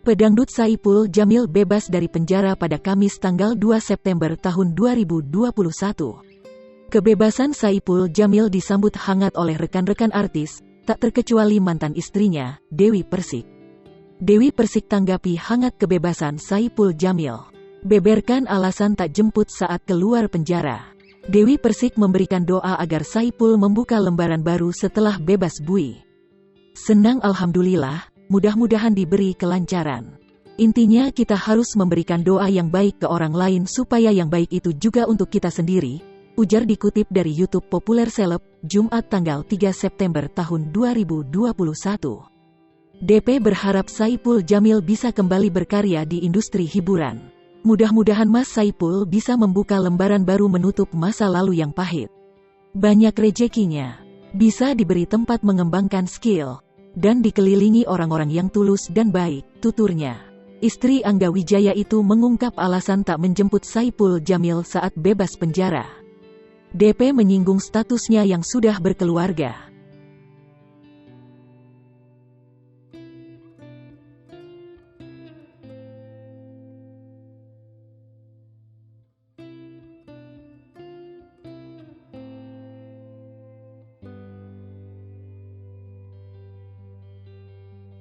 Pedangdut Saipul Jamil bebas dari penjara pada Kamis tanggal 2 September tahun 2021. Kebebasan Saipul Jamil disambut hangat oleh rekan-rekan artis, tak terkecuali mantan istrinya, Dewi Persik. Dewi Persik tanggapi hangat kebebasan Saipul Jamil. Beberkan alasan tak jemput saat keluar penjara. Dewi Persik memberikan doa agar Saipul membuka lembaran baru setelah bebas buih. Senang alhamdulillah. Mudah-mudahan diberi kelancaran. Intinya kita harus memberikan doa yang baik ke orang lain supaya yang baik itu juga untuk kita sendiri, ujar dikutip dari YouTube Populer Seleb, Jumat tanggal 3 September tahun 2021. DP berharap Saipul Jamil bisa kembali berkarya di industri hiburan. Mudah-mudahan Mas Saipul bisa membuka lembaran baru menutup masa lalu yang pahit. Banyak rezekinya, bisa diberi tempat mengembangkan skill, dan dikelilingi orang-orang yang tulus dan baik, tuturnya. Istri Angga Wijaya itu mengungkap alasan tak menjemput Saipul Jamil saat bebas penjara. DP menyinggung statusnya yang sudah berkeluarga.